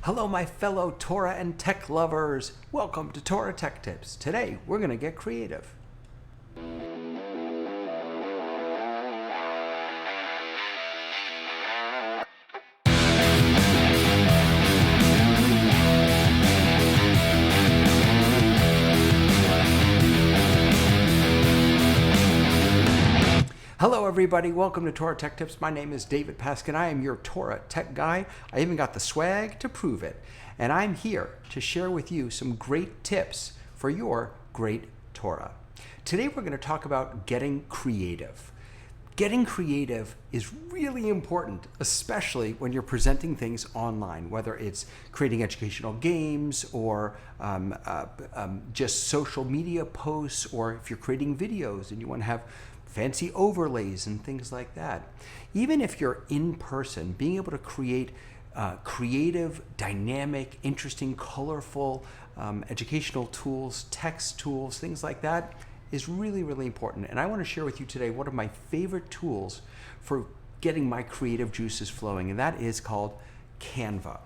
Hello, my fellow Torah and tech lovers. Welcome to Torah Tech Tips. Today, we're going to get creative. Hello everybody, welcome to Torah Tech Tips. My name is David Paskin. I am your Torah tech guy. I even got the swag to prove it. And I'm here to share with you some great tips for your great Torah. Today we're going to talk about getting creative. Getting creative is really important, especially when you're presenting things online, whether it's creating educational games or just social media posts, or if you're creating videos and you want to have fancy overlays and things like that. Even if you're in person, being able to create creative, dynamic, interesting, colorful educational tools, text tools, things like that is really, really important. And I want to share with you today one of my favorite tools for getting my creative juices flowing, and that is called Canva.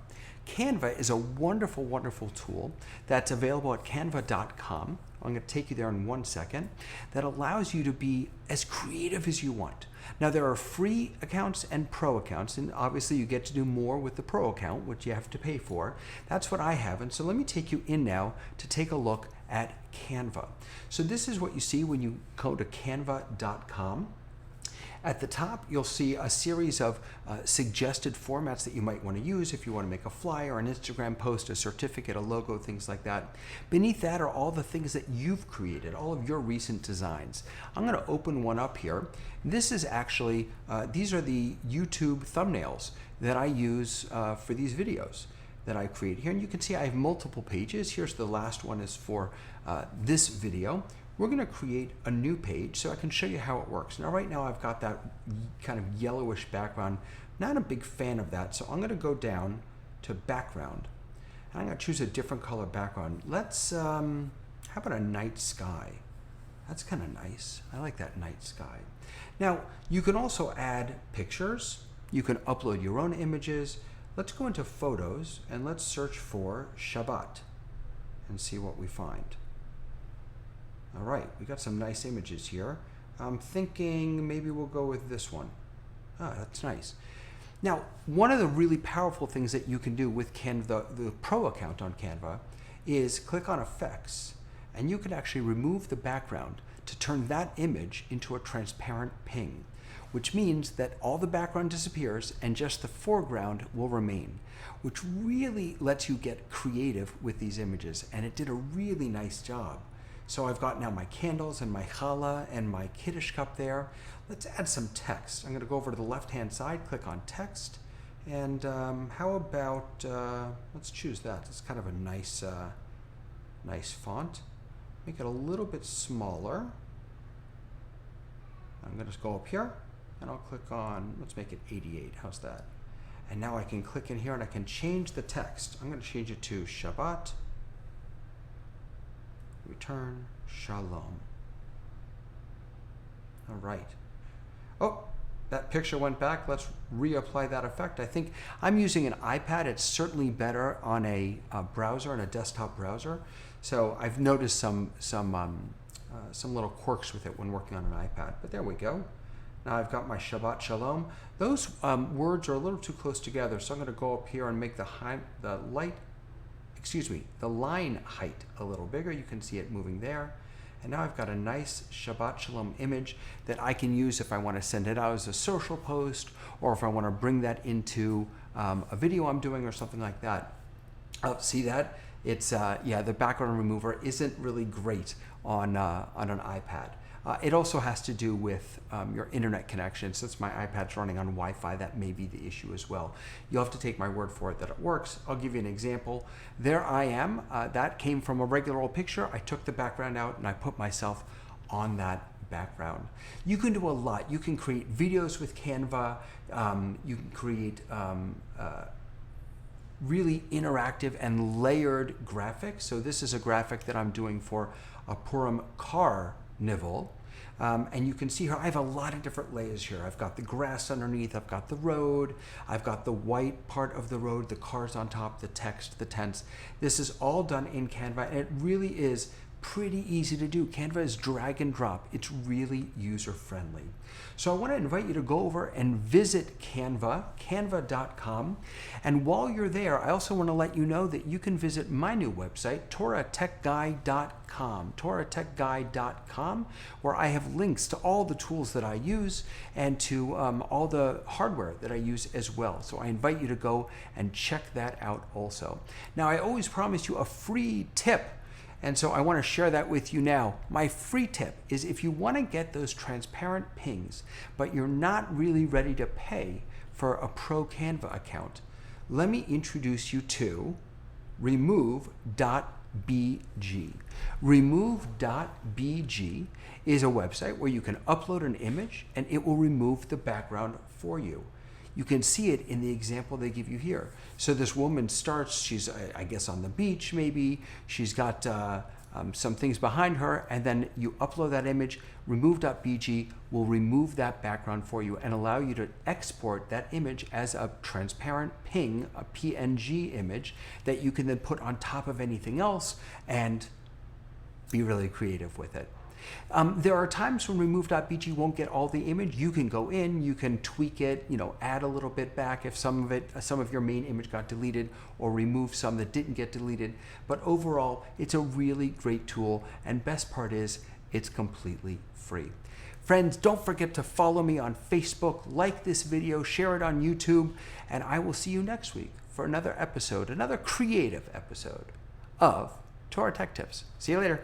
Canva is a wonderful, wonderful tool that's available at canva.com. I'm going to take you there in 1 second. That allows you to be as creative as you want. Now, there are free accounts and pro accounts, and obviously you get to do more with the pro account, which you have to pay for. That's what I have, and so let me take you in now to take a look at Canva. So this is what you see when you go to canva.com. At the top, you'll see a series of suggested formats that you might want to use if you want to make a flyer, an Instagram post, a certificate, a logo, things like that. Beneath that are all the things that you've created, all of your recent designs. I'm going to open one up here. This is actually, these are the YouTube thumbnails that I use for these videos that I create here. And you can see I have multiple pages. Here's the last one is for this video. We're going to create a new page so I can show you how it works. Now, right now I've got that kind of yellowish background. Not a big fan of that, so I'm going to go down to background. And I'm going to choose a different color background. Let's, how about a night sky? That's kind of nice. I like that night sky. Now, you can also add pictures. You can upload your own images. Let's go into photos and let's search for Shabbat and see what we find. All right, we got some nice images here. I'm thinking maybe we'll go with this one. Oh, that's nice. Now, one of the really powerful things that you can do with Canva, the pro account on Canva, is click on effects, and you can actually remove the background to turn that image into a transparent ping, which means that all the background disappears and just the foreground will remain, which really lets you get creative with these images, and it did a really nice job. So I've got now my candles and my challah and my Kiddush cup there. Let's add some text. I'm going to go over to the left-hand side, click on text, and how about, let's choose that. It's kind of a nice, nice font. Make it a little bit smaller. I'm going to just go up here, and I'll click on, let's make it 88. How's that? And now I can click in here, and I can change the text. I'm going to change it to Shabbat. Return Shalom. All right. Oh, that picture went back. Let's reapply that effect. I think I'm using an iPad. It's certainly better on a browser, on a desktop browser. So I've noticed some little quirks with it when working on an iPad. But there we go. Now I've got my Shabbat Shalom. Those words are a little too close together, so I'm going to go up here and make the line height a little bigger. You can see it moving there. And now I've got a nice Shabbat Shalom image that I can use if I want to send it out as a social post, or if I want to bring that into a video I'm doing or something like that. See that? It's, yeah, the background remover isn't really great on an iPad. It also has to do with your internet connection. Since my iPad's running on Wi-Fi, that may be the issue as well. You'll have to take my word for it that it works. I'll give you an example. There I am. That came from a regular old picture. I took the background out and I put myself on that background. You can do a lot. You can create videos with Canva. You can create really interactive and layered graphics. So this is a graphic that I'm doing for a Purim carnival. And you can see here, I have a lot of different layers here. I've got the grass underneath, I've got the road, I've got the white part of the road, the cars on top, the text, the tents. This is all done in Canva, and it really is pretty easy to do. Canva is drag and drop. It's really user-friendly. So I want to invite you to go over and visit Canva, canva.com. And while you're there, I also want to let you know that you can visit my new website, TorahTechGuy.com, TorahTechGuy.com, where I have links to all the tools that I use and to all the hardware that I use as well. So I invite you to go and check that out also. Now, I always promise you a free tip, and so I want to share that with you now. My free tip is, if you want to get those transparent pings, but you're not really ready to pay for a pro Canva account, let me introduce you to remove.bg. Remove.bg is a website where you can upload an image and it will remove the background for you. You can see it in the example they give you here. So this woman starts, she's, I guess, on the beach maybe. She's got some things behind her, and then you upload that image. Remove.bg will remove that background for you and allow you to export that image as a transparent ping, a PNG image that you can then put on top of anything else and be really creative with it. There are times when remove.bg won't get all the image. You can go in, you can tweak it, add a little bit back if some of your main image got deleted, or remove some that didn't get deleted. But overall, it's a really great tool, and best part is it's completely free. Friends, don't forget to follow me on Facebook, like this video, share it on YouTube, and I will see you next week for another episode, another creative episode of Torah Tech Tips. See you later.